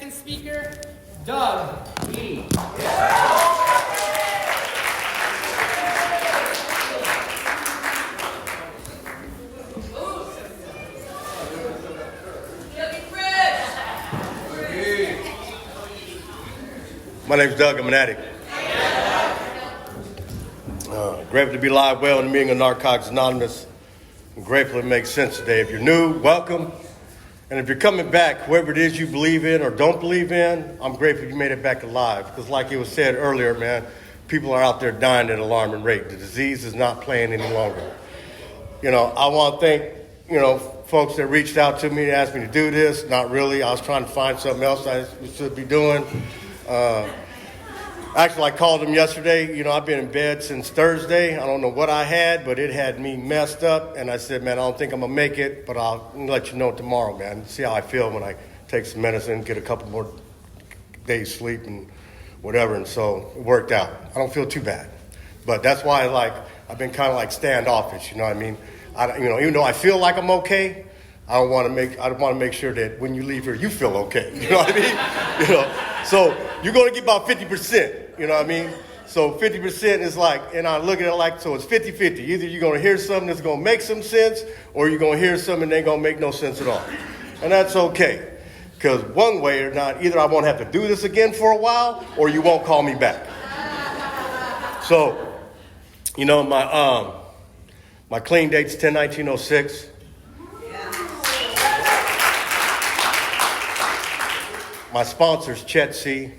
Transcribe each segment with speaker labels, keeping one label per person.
Speaker 1: second speaker, Doug E.
Speaker 2: My name's Doug. I'm an addict. Grateful to be live well in the meeting of Narcotics Anonymous. I'm grateful it makes sense today. If you're new, welcome. And if you're coming back, whoever it is you believe in or don't believe in, I'm grateful you made it back alive. Because like it was said earlier, man, people are out there dying at an alarming rate. The disease is not playing any longer. I want to thank, folks that reached out to me and asked me to do this. Not really. I was trying to find something else I should be doing. Actually, I called him yesterday. I've been in bed since Thursday. I don't know what I had, but it had me messed up. And I said, man, I don't think I'm going to make it, but I'll let you know tomorrow, man. See how I feel when I take some medicine, get a couple more days sleep and whatever. And so it worked out. I don't feel too bad. But that's why I've been kind of like standoffish, you know what I mean? Even though I feel like I'm okay, I want to make sure that when you leave here, you feel okay. You know what I mean? So you're going to get about 50%. You know what I mean? So 50% is like, and I look at it like, so it's 50-50. Either you're going to hear something that's going to make some sense, or you're going to hear something that ain't going to make no sense at all. And that's okay. Because one way or not, either I won't have to do this again for a while, or you won't call me back. So, my clean date's 10/19/06. My sponsor's Chet C.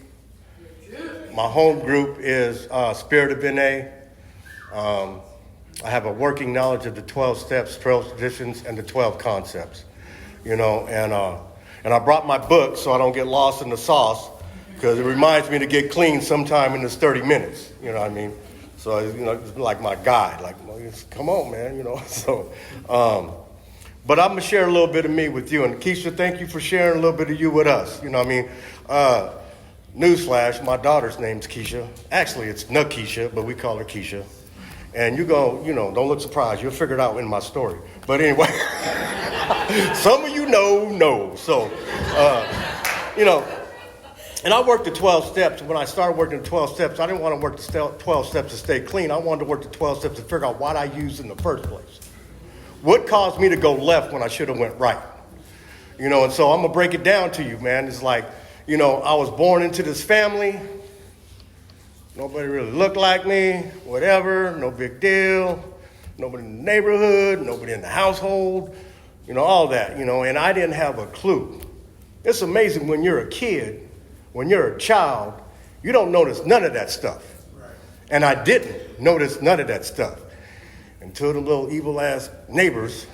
Speaker 2: My home group is Spirit of NA. I have a working knowledge of the 12 steps, 12 traditions, and the 12 concepts. And I brought my book so I don't get lost in the sauce, because it reminds me to get clean sometime in this 30 minutes. You know what I mean? So, it's like my guide, like, come on, man, So, but I'm going to share a little bit of me with you. And Keisha, thank you for sharing a little bit of you with us. You know what I mean? Newsflash, my daughter's name's Keisha. Actually, it's Nakisha, but we call her Keisha. And don't look surprised. You'll figure it out in my story. But anyway, some of you know. So, and I worked the 12 steps. When I started working the 12 steps, I didn't want to work the 12 steps to stay clean. I wanted to work the 12 steps to figure out what I used in the first place. What caused me to go left when I should have went right? And so I'm going to break it down to you, man. It's like, I was born into this family. Nobody really looked like me, whatever, no big deal. Nobody in the neighborhood, nobody in the household, all that, and I didn't have a clue. It's amazing when you're a kid, when you're a child, you don't notice none of that stuff. Right. And I didn't notice none of that stuff until the little evil-ass neighbors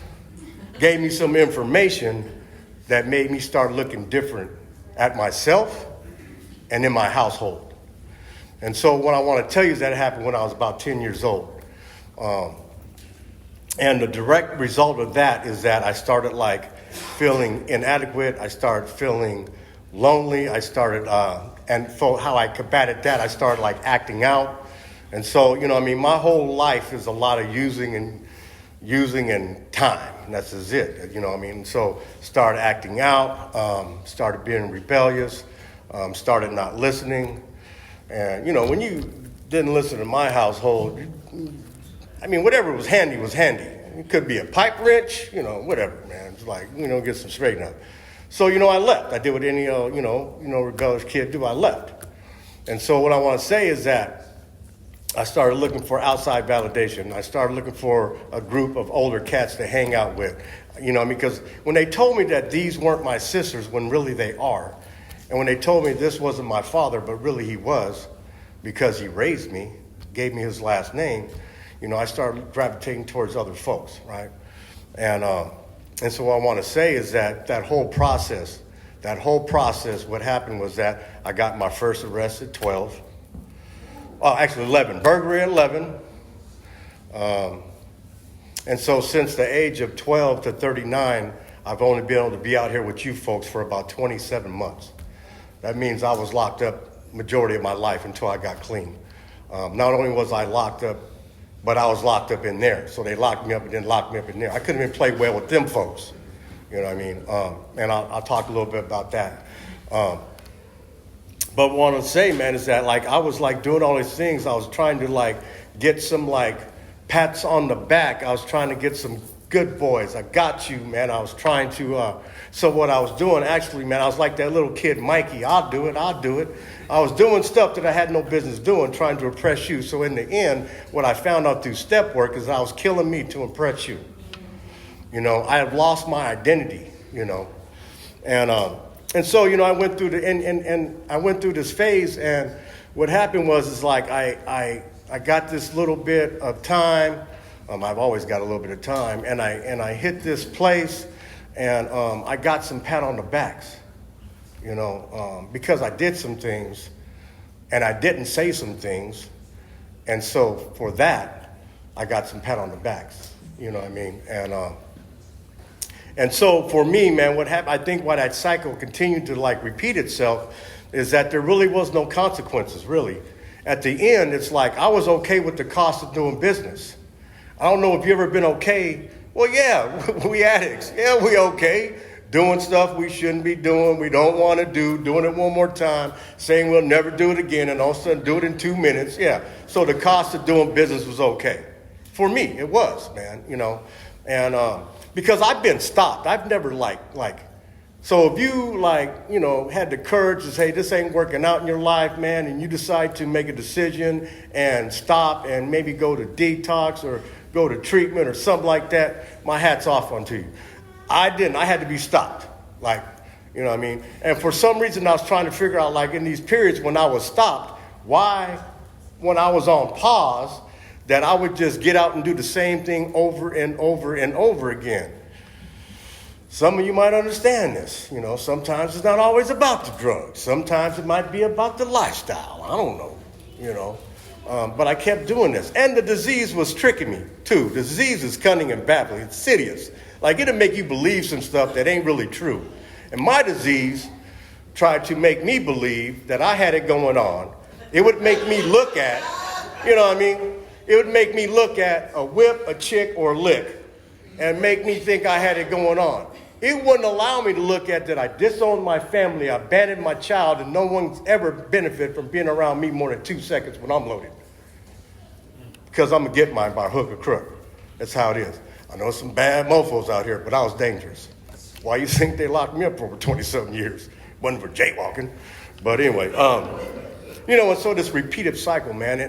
Speaker 2: gave me some information that made me start looking different at myself and in my household. And so what I want to tell you is that happened when I was about 10 years old. And the direct result of that is that I started feeling inadequate. I started feeling lonely. I started, and for how I combated that, I started acting out. And so, my whole life is a lot of using and time. And that's just it, So started acting out, started being rebellious, started not listening. And, when you didn't listen to my household, whatever was handy was handy. It could be a pipe wrench, whatever, man. It's get some straighten up. So, I left. I did what any, rebellious kid do. I left. And so what I want to say is that I started looking for outside validation. I started looking for a group of older cats to hang out with, because when they told me that these weren't my sisters, when really they are, and when they told me this wasn't my father, but really he was, because he raised me, gave me his last name, I started gravitating towards other folks, right? And so what I want to say is that whole process, what happened was that I got my first arrest at 12. Oh, actually 11. Burglary at 11. And so since the age of 12 to 39, I've only been able to be out here with you folks for about 27 months. That means I was locked up majority of my life until I got clean. Not only was I locked up, but I was locked up in there. So they locked me up and then locked me up in there. I couldn't even play well with them folks. You know what I mean? And I'll talk a little bit about that. But what I want to say, man, is that like I was like doing all these things. I was trying to like get some like pats on the back. I was trying to get some good boys. I got you, man. I was trying to. So what I was doing, actually, man, I was like that little kid, Mikey. I'll do it. I'll do it. I was doing stuff that I had no business doing, trying to impress you. So in the end, what I found out through step work is I was killing me to impress you. You know, I had lost my identity. You know, and so I went through I went through this phase, and what happened was is like I got this little bit of time. I've always got a little bit of time, and I hit this place, and I got some pat on the backs, because I did some things, and I didn't say some things, and so for that, I got some pat on the backs. You know what I mean? And so for me, man, what happened? I think why that cycle continued to like repeat itself is that there really was no consequences. Really, at the end, it's like I was okay with the cost of doing business. I don't know if you ever been okay. Well, yeah, we addicts. Yeah, we okay. Doing stuff we shouldn't be doing, we don't want to do, doing it one more time, saying we'll never do it again, and all of a sudden do it in 2 minutes. Yeah, so the cost of doing business was okay. For me, it was, man, and because I've been stopped. I've never so if you had the courage to say this ain't working out in your life, man, and you decide to make a decision and stop and maybe go to detox or go to treatment or something like that, my hat's off onto you. I didn't. I had to be stopped. You know what I mean? And for some reason, I was trying to figure out, in these periods when I was stopped, why, when I was on pause, that I would just get out and do the same thing over and over and over again. Some of you might understand this. Sometimes it's not always about the drugs. Sometimes it might be about the lifestyle. I don't know, but I kept doing this. And the disease was tricking me, too. The disease is cunning and baffling. It's insidious. It'll make you believe some stuff that ain't really true. And my disease tried to make me believe that I had it going on. It would make me look at, It would make me look at a whip, a chick, or a lick and make me think I had it going on. It wouldn't allow me to look at that I disowned my family, I abandoned my child, and no one's ever benefited from being around me more than 2 seconds when I'm loaded. Because I'm going to get mine by hook or crook. That's how it is. I know some bad mofos out here, but I was dangerous. Why you think they locked me up for over 20-something years? Wasn't for jaywalking. But anyway, and so this repeated cycle, man,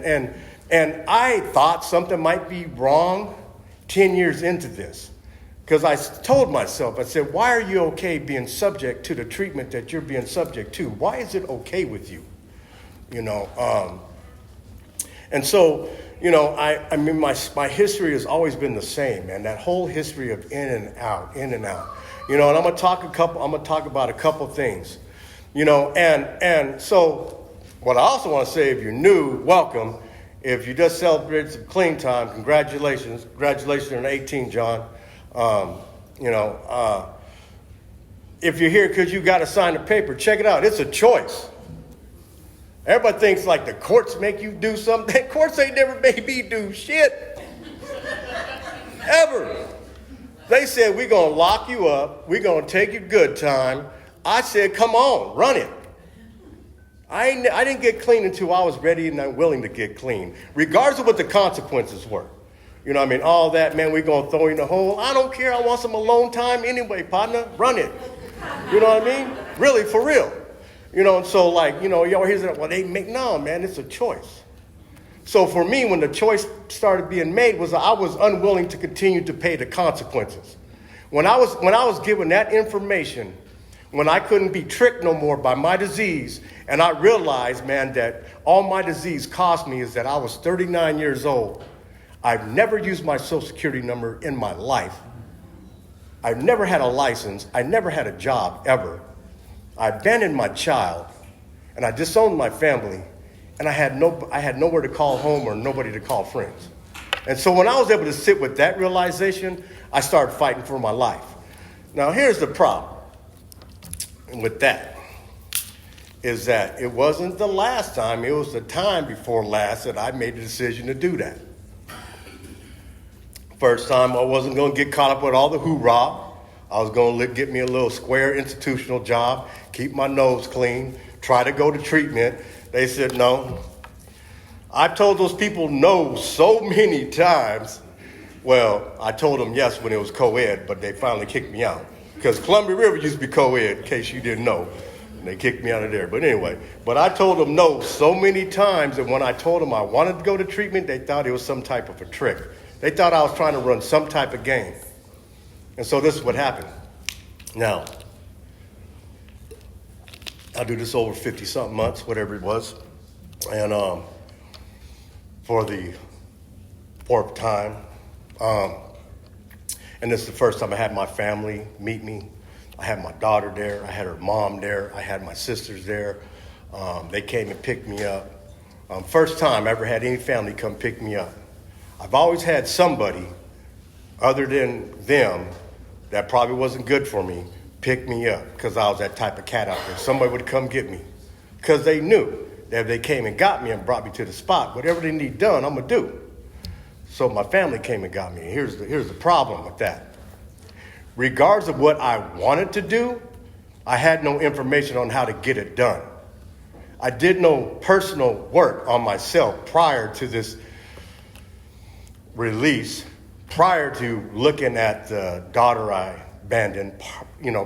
Speaker 2: and I thought something might be wrong 10 years into this. Because I told myself, I said, why are you okay being subject to the treatment that you're being subject to? Why is it okay with you? And so, I mean, my history has always been the same, man. That whole history of in and out. And I'm gonna talk about a couple things. And so what I also want to say, if you're new, welcome. If you just celebrated some clean time, congratulations. Congratulations on 18, John. If you're here because you got to sign a paper, check it out. It's a choice. Everybody thinks the courts make you do something. Courts ain't never made me do shit. Ever. They said, we're going to lock you up. We're going to take your good time. I said, come on, run it. I didn't get clean until I was ready and willing to get clean, regardless of what the consequences were. All that, man, we're going to throw you in the hole. I don't care. I want some alone time anyway, partner. Run it. You know what I mean? Really, for real. And so y'all hear that, well, no, man, it's a choice. So for me, when the choice started being made I was unwilling to continue to pay the consequences. When I was given that information, when I couldn't be tricked no more by my disease, and I realized, man, that all my disease cost me is that I was 39 years old. I've never used my Social Security number in my life. I've never had a license. I never had a job, ever. I abandoned my child, and I disowned my family, and I had nowhere to call home or nobody to call friends. And so when I was able to sit with that realization, I started fighting for my life. Now, here's the problem with that, is that it wasn't the last time, it was the time before last that I made the decision to do that. First time, I wasn't going to get caught up with all the hoorah. I was going to get me a little square institutional job, keep my nose clean, try to go to treatment. They said no. I told those people no so many times. Well, I told them yes when it was co-ed, but they finally kicked me out. Because Columbia River used to be co-ed, in case you didn't know. And they kicked me out of there. But anyway, I told them no so many times that when I told them I wanted to go to treatment, they thought it was some type of a trick. They thought I was trying to run some type of game. And so this is what happened. Now, I do this over 50-something months, whatever it was. And for the fourth time. And this is the first time I had my family meet me. I had my daughter there. I had her mom there. I had my sisters there. They came and picked me up. First time I ever had any family come pick me up. I've always had somebody other than them that probably wasn't good for me pick me up because I was that type of cat out there. Somebody would come get me because they knew that if they came and got me and brought me to the spot, whatever they need done, I'm going to do. So my family came and got me. Here's the problem with that. Regardless of what I wanted to do, I had no information on how to get it done. I did no personal work on myself prior to this release, prior to looking at the daughter I abandoned,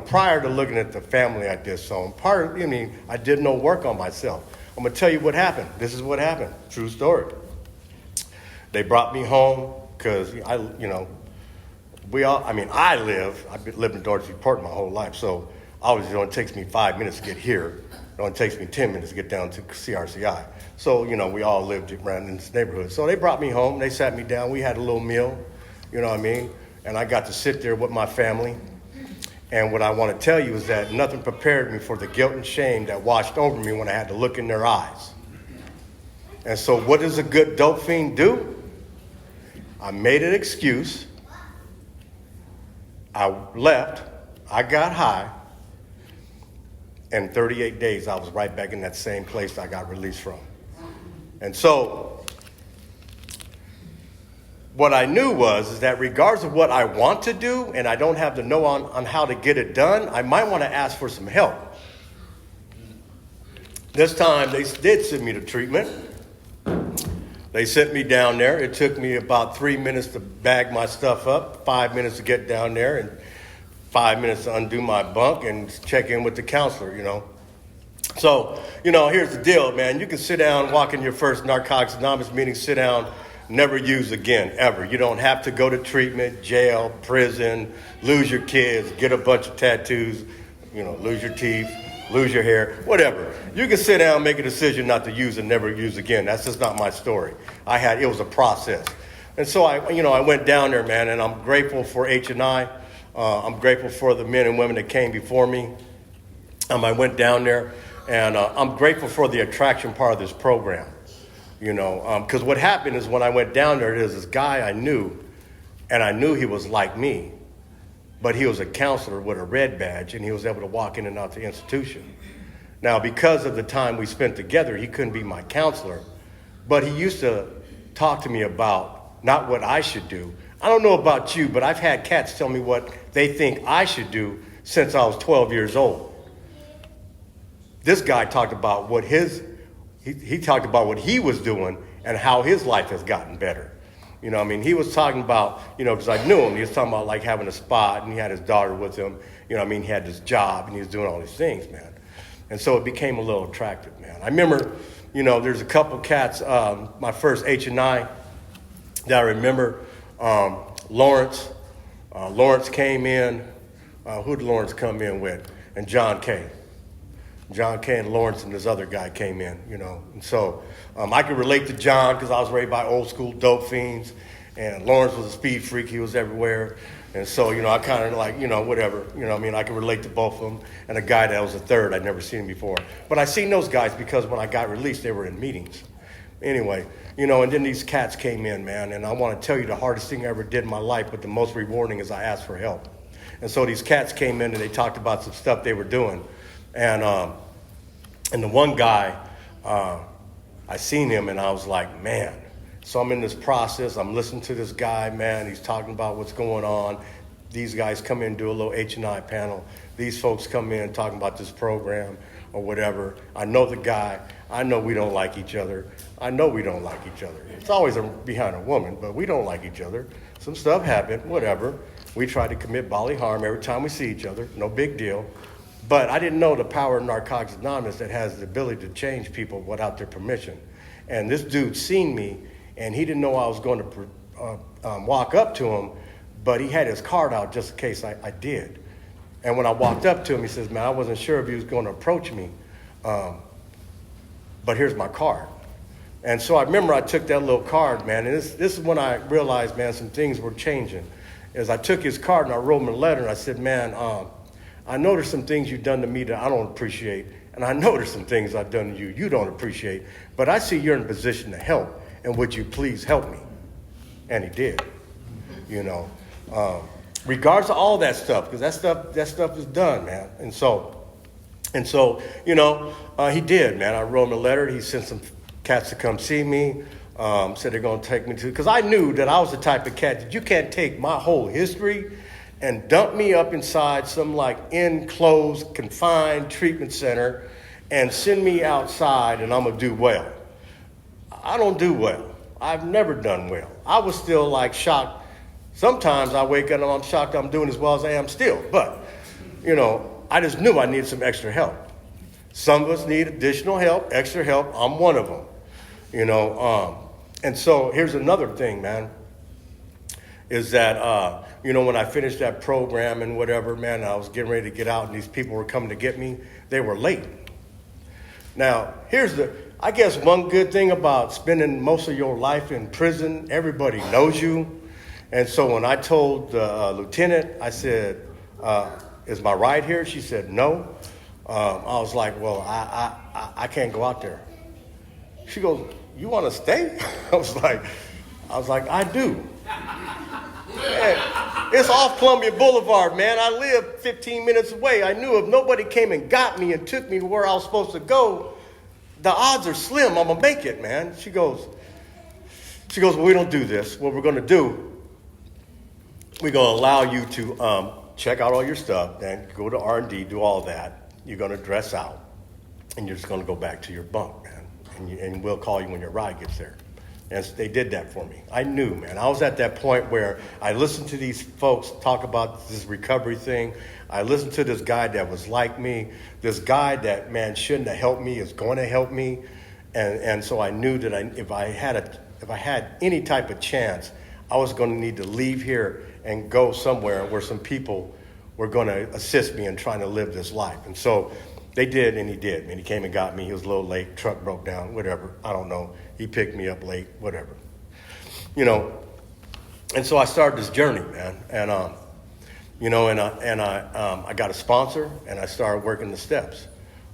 Speaker 2: prior to looking at the family I disowned. I did no work on myself. I'm going to tell you what happened. This is what happened. True story. They brought me home because I've lived in Dorothy Port my whole life. So obviously it only takes me 5 minutes to get here. It only takes me 10 minutes to get down to CRCI. So, we all lived around in this neighborhood. So they brought me home. They sat me down. We had a little meal, and I got to sit there with my family. And what I want to tell you is that nothing prepared me for the guilt and shame that washed over me when I had to look in their eyes. And so what does a good dope fiend do? I made an excuse. I left. I got high. And 38 days, I was right back in that same place I got released from. And so what I knew is that regardless of what I want to do, and I don't have to know on how to get it done, I might want to ask for some help. This time, they did send me to treatment. They sent me down there. It took me about 3 minutes to bag my stuff up, 5 minutes to get down there, and 5 minutes to undo my bunk and check in with the counselor, So, here's the deal, man. You can sit down, walk in your first Narcotics Anonymous meeting, sit down, never use again, ever. You don't have to go to treatment, jail, prison, lose your kids, get a bunch of tattoos, lose your teeth, lose your hair, whatever. You can sit down, make a decision not to use and never use again. That's just not my story. It was a process. And so I went down there, man, and I'm grateful for H&I. I'm grateful for the men and women that came before me. I went down there, and I'm grateful for the attraction part of this program. Because what happened is when I went down there, there's this guy I knew, and I knew he was like me, but he was a counselor with a red badge, and he was able to walk in and out the institution. Now, because of the time we spent together, he couldn't be my counselor, but he used to talk to me about not what I should do. I don't know about you, but I've had cats tell me what they think I should do since I was 12 years old. This guy talked about he talked about what he was doing and how his life has gotten better. He was talking about, because I knew him, he was talking about like having a spot and he had his daughter with him. He had this job and he was doing all these things, man. And so it became a little attractive, man. I remember, there's a couple cats, my first H&I that I remember, Lawrence. Lawrence came in. Who did Lawrence come in with? And John K. John K. and Lawrence and this other guy came in, And so I could relate to John because I was raised by old school dope fiends. And Lawrence was a speed freak. He was everywhere. And so, I kind of like, whatever. I can relate to both of them. And a guy that was a third, I'd never seen him before. But I seen those guys because when I got released, they were in meetings. Anyway, and then these cats came in, man. And I want to tell you the hardest thing I ever did in my life, but the most rewarding is I asked for help. And so these cats came in and they talked about some stuff they were doing. And the one guy, I seen him and I was like, man. So I'm in this process. I'm listening to this guy, man. He's talking about what's going on. These guys come in, do a little H&I panel. These folks come in talking about this program. or whatever. I know the guy. I know we don't like each other. I know we don't like each other. It's always behind a woman, but we don't like each other. Some stuff happened, whatever. We try to commit bodily harm every time we see each other. No big deal. But I didn't know the power of Narcotics Anonymous that has the ability to change people without their permission. And this dude seen me, and he didn't know I was going to walk up to him, but he had his card out just in case I did. And when I walked up to him, he says, man, I wasn't sure if he was going to approach me, but here's my card. And so I remember I took that little card, man, and this is when I realized, man, some things were changing. As I took his card and I wrote him a letter, and I said, man, I know there's some things you've done to me that I don't appreciate, and I know there's some things I've done to you you don't appreciate, but I see you're in a position to help, and would you please help me? And he did, you know. Regards to all that stuff, because that stuff is done, man. And so, you know, he did, man. I wrote him a letter. He sent some cats to come see me. Said they're going to take me to, because I knew that I was the type of cat that you can't take my whole history and dump me up inside some like enclosed, confined treatment center and send me outside and I'm going to do well. I don't do well. I've never done well. I was still like shocked. Sometimes I wake up and I'm shocked I'm doing as well as I am still. But, you know, I just knew I needed some extra help. Some of us need additional help, extra help. I'm one of them, you know. And so here's another thing, man, is that, you know, when I finished that program and whatever, man, I was getting ready to get out and these people were coming to get me. They were late. Now, I guess one good thing about spending most of your life in prison, everybody knows you. And so when I told the lieutenant, I said, is my ride here? She said, no. I was like, well, I can't go out there. She goes, you want to stay? I was like, I do. Man, it's off Columbia Boulevard, man. I live 15 minutes away. I knew if nobody came and got me and took me to where I was supposed to go, the odds are slim I'm going to make it, man. She goes, well, we don't do this. What we're going to do, we're going to allow you to check out all your stuff, then go to R&D, do all that. You're going to dress out, and you're just going to go back to your bunk, man. And we'll call you when your ride gets there. And they did that for me. I knew, man. I was at that point where I listened to these folks talk about this recovery thing. I listened to this guy that was like me. This guy that, man, shouldn't have helped me is going to help me. And so I knew that if I had any type of chance, I was going to need to leave here and go somewhere where some people were going to assist me in trying to live this life. And so they did, and he did. And he came and got me. He was a little late. Truck broke down, whatever. I don't know. He picked me up late, whatever. You know, and so I started this journey, man. And, you know, I got a sponsor, and I started working the steps.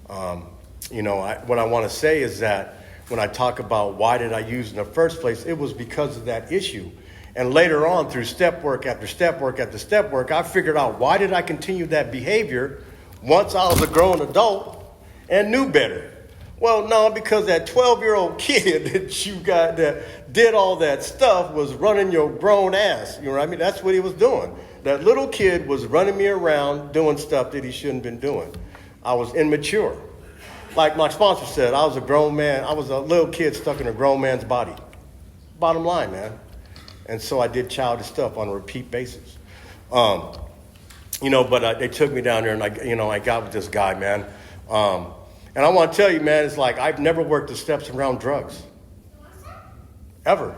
Speaker 2: You know, what I want to say is that when I talk about why did I use in the first place, it was because of that issue. And later on, through step work after step work after step work, I figured out why did I continue that behavior once I was a grown adult and knew better. Well, no, because that 12-year-old kid that you got that did all that stuff was running your grown ass. You know what I mean? That's what he was doing. That little kid was running me around doing stuff that he shouldn't have been doing. I was immature. Like my sponsor said, I was a grown man. I was a little kid stuck in a grown man's body. Bottom line, man. And so I did childish stuff on a repeat basis. You know, but they took me down there and I got with this guy, man. And I want to tell you, man, it's like I've never worked the steps around drugs. Ever.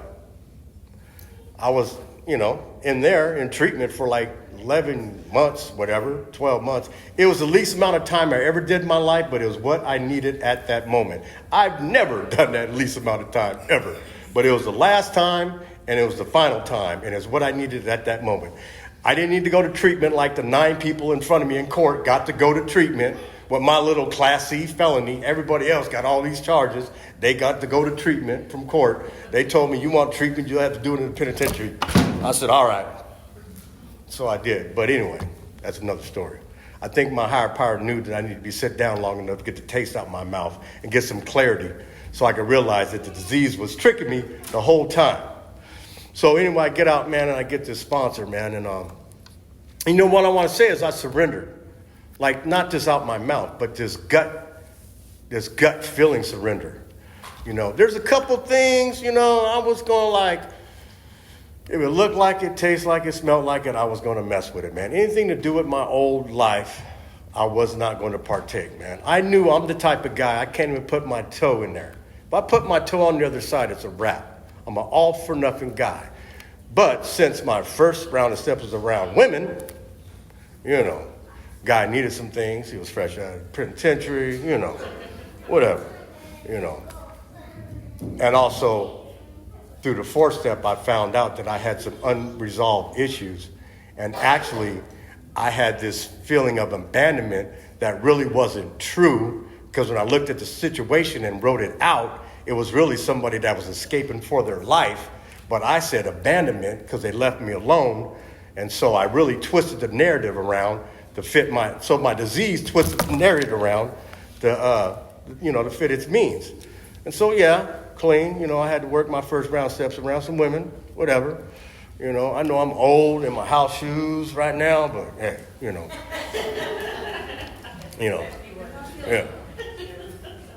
Speaker 2: I was, you know, in there in treatment for like 11 months, whatever, 12 months. It was the least amount of time I ever did in my life, but it was what I needed at that moment. I've never done that least amount of time, ever. But it was the last time, and it was the final time, and it's what I needed at that moment. I didn't need to go to treatment like the 9 people in front of me in court got to go to treatment with my little Class C felony. Everybody else got all these charges. They got to go to treatment from court. They told me, you want treatment, you'll have to do it in the penitentiary. I said, all right. So I did. But anyway, that's another story. I think my higher power knew that I needed to be sit down long enough to get the taste out of my mouth and get some clarity so I could realize that the disease was tricking me the whole time. So anyway, I get out, man, and I get this sponsor, man. And you know what I want to say is I surrendered. Like, not just out my mouth, but this gut this gut feeling surrender. There's a couple things, I was going like, if it looked like it, tastes like it, smelled like it, I was going to mess with it, man. Anything to do with my old life, I was not going to partake, man. I knew I'm the type of guy, I can't even put my toe in there. If I put my toe on the other side, it's a wrap. I'm an all-for-nothing guy. But since my first round of steps was around women, guy needed some things. He was fresh out of penitentiary, whatever, And also, through the fourth step, I found out that I had some unresolved issues. And actually, I had this feeling of abandonment that really wasn't true, because when I looked at the situation and wrote it out, it was really somebody that was escaping for their life. But I said abandonment because they left me alone. And so I really twisted the narrative around to fit my disease twisted the narrative around to fit its means. And so, clean, I had to work my first round steps around some women, whatever. I know I'm old in my house shoes right now, but hey, yeah.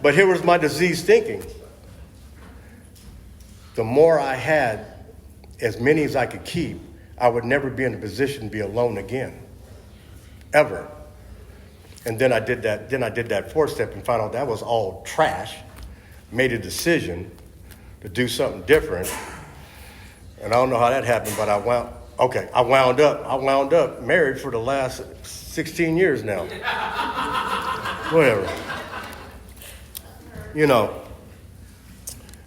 Speaker 2: But here was my disease thinking. The more I had, as many as I could keep, I would never be in a position to be alone again, ever. And then I did that fourth step and found out that was all trash. Made a decision to do something different. And I don't know how that happened, but I wound up married for the last 16 years now. Whatever.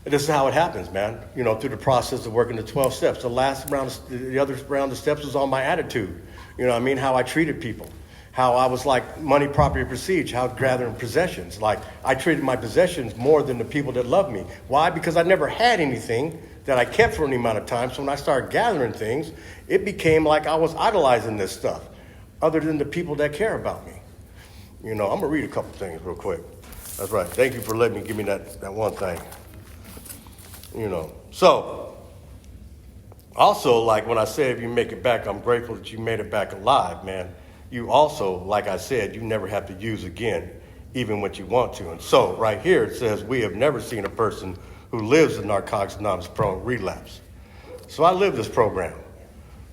Speaker 2: This is how it happens, man. Through the process of working the 12 steps. The other round of steps was on my attitude. How I treated people. How I was like money, property, prestige. How gathering possessions. Like, I treated my possessions more than the people that loved me. Why? Because I never had anything that I kept for any amount of time. So when I started gathering things, it became like I was idolizing this stuff, other than the people that care about me. I'm going to read a couple things real quick. That's right. Thank you for letting me give me that one thing. So also, like when I said, if you make it back, I'm grateful that you made it back alive, man. You also, like I said, you never have to use again, even when you want to. And so right here, it says, we have never seen a person who lives in Narcotics Anonymous prone relapse. So I live this program.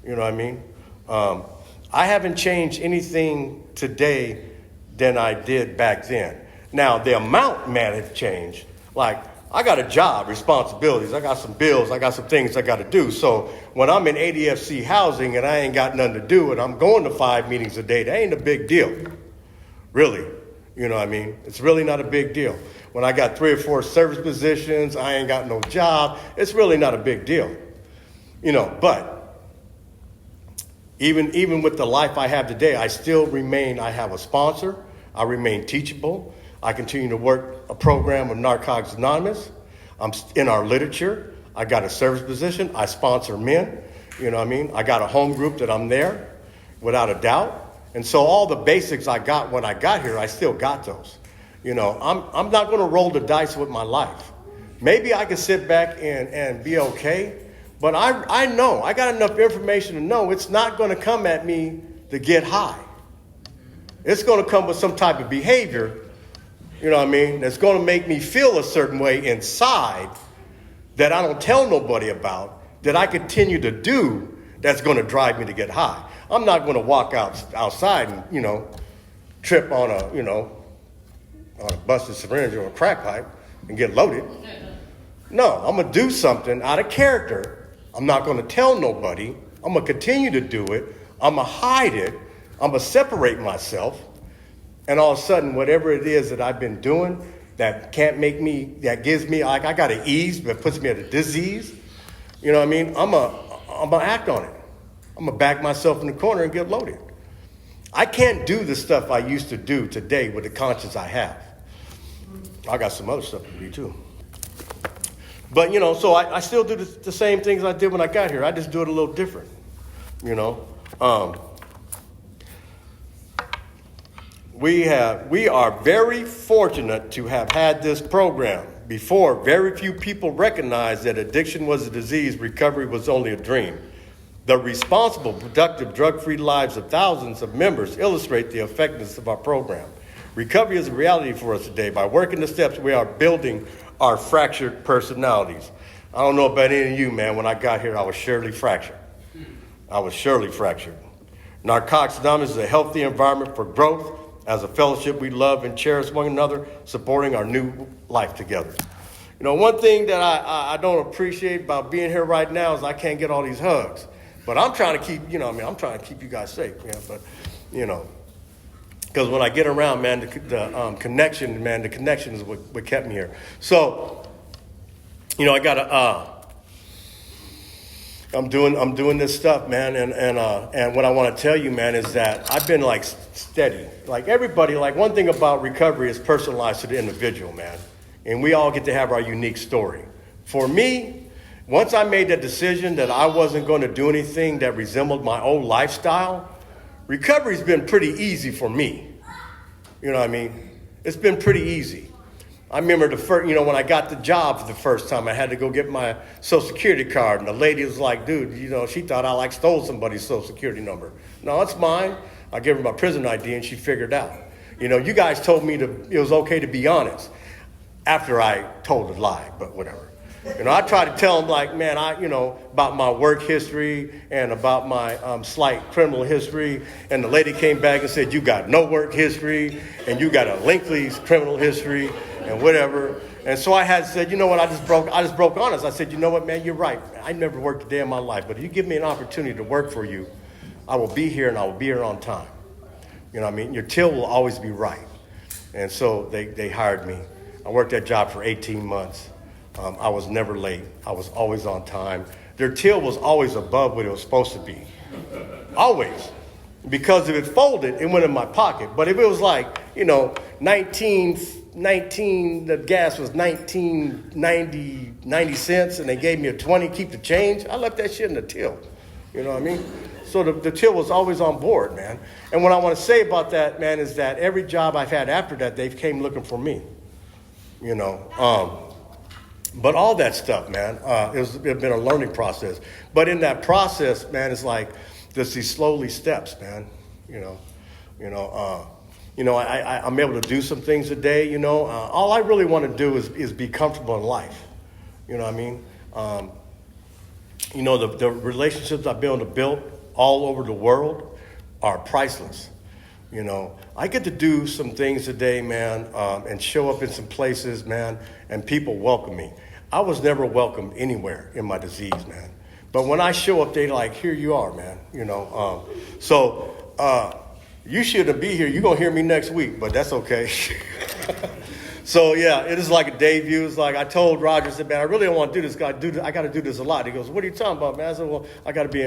Speaker 2: You know what I mean? I haven't changed anything today than I did back then. Now, the amount may have changed. Like, I got a job, responsibilities. I got some bills. I got some things I got to do. So when I'm in ADFC housing and I ain't got nothing to do and I'm going to 5 meetings a day, that ain't a big deal. Really. You know what I mean? It's really not a big deal. When I got 3 or 4 service positions, I ain't got no job. It's really not a big deal. But even with the life I have today, I have a sponsor. I remain teachable. I continue to work a program with Narcotics Anonymous. I'm in our literature. I got a service position. I sponsor men. I got a home group that I'm there, without a doubt. And so all the basics I got when I got here, I still got those. I'm not going to roll the dice with my life. Maybe I can sit back and be okay. But I know, I got enough information to know it's not going to come at me to get high. It's going to come with some type of behavior, that's going to make me feel a certain way inside that I don't tell nobody about, that I continue to do, that's going to drive me to get high. I'm not going to walk outside and, trip on a busted syringe or a crack pipe and get loaded. No, I'm going to do something out of character. I'm not going to tell nobody. I'm going to continue to do it. I'm going to hide it. I'm going to separate myself. And all of a sudden, whatever it is that I've been doing that gives me, like I got an ease, that puts me at a disease, I'm going to act on it. I'm going to back myself in the corner and get loaded. I can't do the stuff I used to do today with the conscience I have. I got some other stuff to do too. But, so I still do the same things I did when I got here. I just do it a little different, We are very fortunate to have had this program. Before, very few people recognized that addiction was a disease, recovery was only a dream. The responsible, productive, drug-free lives of thousands of members illustrate the effectiveness of our program. Recovery is a reality for us today. By working the steps, we are building our fractured personalities. I don't know about any of you, man. When I got here, I was surely fractured. Narcotics Anonymous is a healthy environment for growth. As a fellowship, we love and cherish one another, supporting our new life together. You know, one thing that I don't appreciate about being here right now is I can't get all these hugs. But I'm trying to keep, I'm trying to keep you guys safe, man. But, because when I get around, man, the connection is what kept me here. So, I gotta, I'm doing this stuff, man, and what I want to tell you, man, is that I've been like steady. Like everybody, like one thing about recovery is personalized to the individual, man. And we all get to have our unique story. For me, once I made that decision that I wasn't going to do anything that resembled my old lifestyle, recovery's been pretty easy for me. You know what I mean? It's been pretty easy. I remember the first, when I got the job for the first time, I had to go get my Social Security card. And the lady was like, dude, she thought I stole somebody's Social Security number. No, it's mine. I gave her my prison ID and she figured it out. You guys told me it was okay to be honest after I told a lie, but whatever. I try to tell them like, man, about my work history and about my slight criminal history. And the lady came back and said, you got no work history and you got a lengthy criminal history and whatever. And so I had said, you know what, I just broke honest. I said, you know what, man, you're right. I never worked a day in my life, but if you give me an opportunity to work for you, I will be here and I will be here on time. You know what I mean? Your till will always be right. And so they hired me. I worked that job for 18 months. I was never late. I was always on time. Their till was always above what it was supposed to be. Always. Because if it folded, it went in my pocket. But if it was like, 19, the gas was 90 cents, and they gave me a 20, keep the change, I left that shit in the till. You know what I mean? So the till was always on board, man. And what I want to say about that, man, is that every job I've had after that, they came looking for me. But all that stuff, man, it's been a learning process. But in that process, man, it's like there's these slowly steps, man. I'm able to do some things today. All I really want to do is be comfortable in life. You know what I mean? The relationships I've been able to build all over the world are priceless. I get to do some things today, man, and show up in some places, man, and people welcome me. I was never welcomed anywhere in my disease, man. But when I show up, they like, here you are, man. You shouldn't be here. You're going to hear me next week, but that's okay. So, yeah, it is like a debut. It's like I told Roger, I said, man, I really don't want to do this. I got to do this a lot. He goes, what are you talking about, man? I said, well, I got to be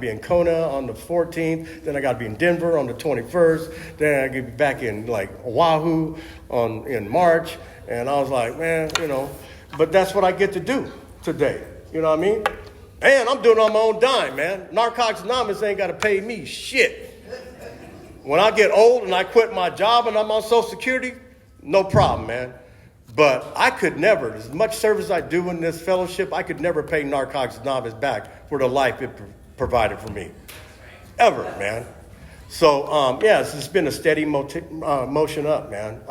Speaker 2: in Kona on the 14th. Then I got to be in Denver on the 21st. Then I get back in like Oahu in March. And I was like, man, but that's what I get to do today. You know what I mean? And I'm doing it on my own dime, man. Narcotics Anonymous ain't got to pay me shit. When I get old and I quit my job and I'm on Social Security, no problem, man. But I could never, as much service I do in this fellowship, I could never pay Narcotics Anonymous back for the life it provided for me. Ever, man. So, it's been a steady motion up, man.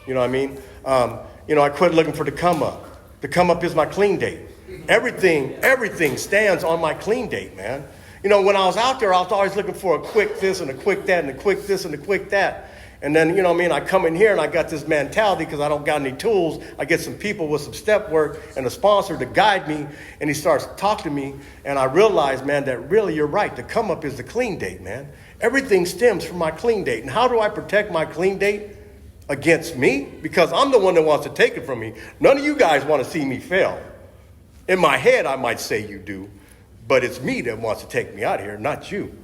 Speaker 2: You know what I mean? I quit looking for the come up. The come up is my clean date. Everything stands on my clean date, man. When I was out there, I was always looking for a quick this and a quick that and a quick this and a quick that. And then, I come in here and I got this mentality because I don't got any tools. I get some people with some step work and a sponsor to guide me. And he starts talking to me. And I realize, man, that really you're right. The come up is the clean date, man. Everything stems from my clean date. And how do I protect my clean date? Against me? Because I'm the one that wants to take it from me. None of you guys want to see me fail. In my head, I might say you do. But it's me that wants to take me out of here, not you.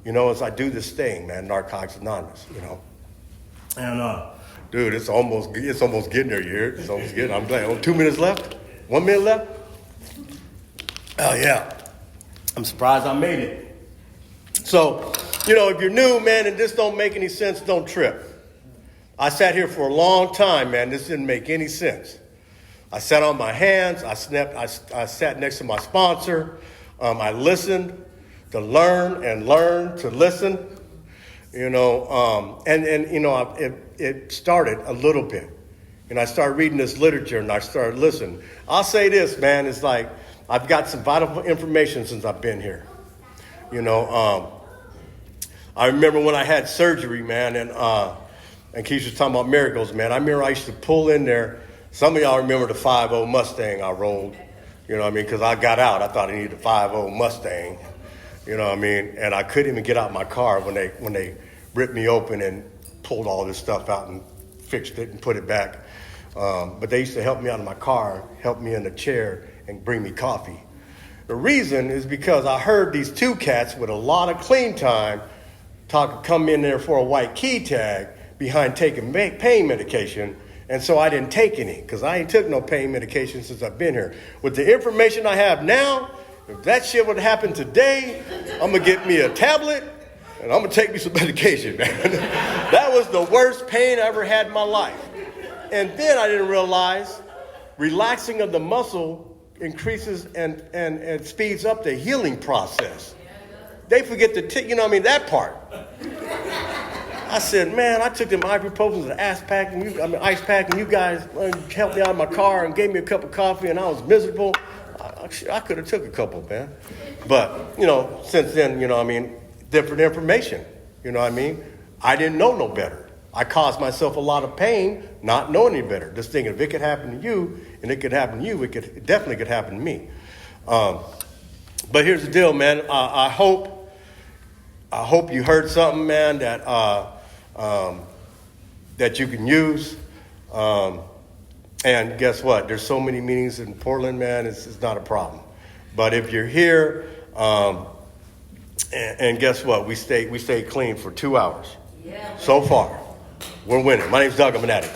Speaker 2: As I do this thing, man, Narcotics Anonymous, And, dude, it's almost getting there, you hear it? It's almost getting, I'm glad. 2 minutes left? 1 minute left? Oh, yeah. I'm surprised I made it. So, if you're new, man, and this don't make any sense, don't trip. I sat here for a long time, man. This didn't make any sense. I sat on my hands. I sat next to my sponsor. I listened to learn and learn to listen. It started a little bit. And I started reading this literature and I started listening. I'll say this, man, it's like I've got some vital information since I've been here. I remember when I had surgery, man, and Keisha was talking about miracles, man. I remember I used to pull in there. Some of y'all remember the 5.0 Mustang I rolled, because I got out. I thought I needed a 5.0 Mustang, and I couldn't even get out my car when they ripped me open and pulled all this stuff out and fixed it and put it back. But they used to help me out of my car, help me in the chair, and bring me coffee. The reason is because I heard these two cats with a lot of clean time come in there for a white key tag behind taking pain medication. And so I didn't take any because I ain't took no pain medication since I've been here. With the information I have now, if that shit would happen today, I'm going to get me a tablet and I'm going to take me some medication, man. That was the worst pain I ever had in my life. And then I didn't realize relaxing of the muscle increases and speeds up the healing process. They forget that part. I said, man, I took them ibuprofen and ice pack, and you guys helped me out of my car and gave me a cup of coffee, and I was miserable. I could have took a couple, man. But, since then, different information, I didn't know no better. I caused myself a lot of pain not knowing any better. Just thinking if it could happen to you, and it could happen to you, it definitely could happen to me. But here's the deal, man. I hope you heard something, man, that you can use. And guess what? There's so many meetings in Portland, man. It's not a problem. But if you're here, and guess what? We stay clean for 2 hours. Yeah. So far, we're winning. My name's Doug. I'm an addict.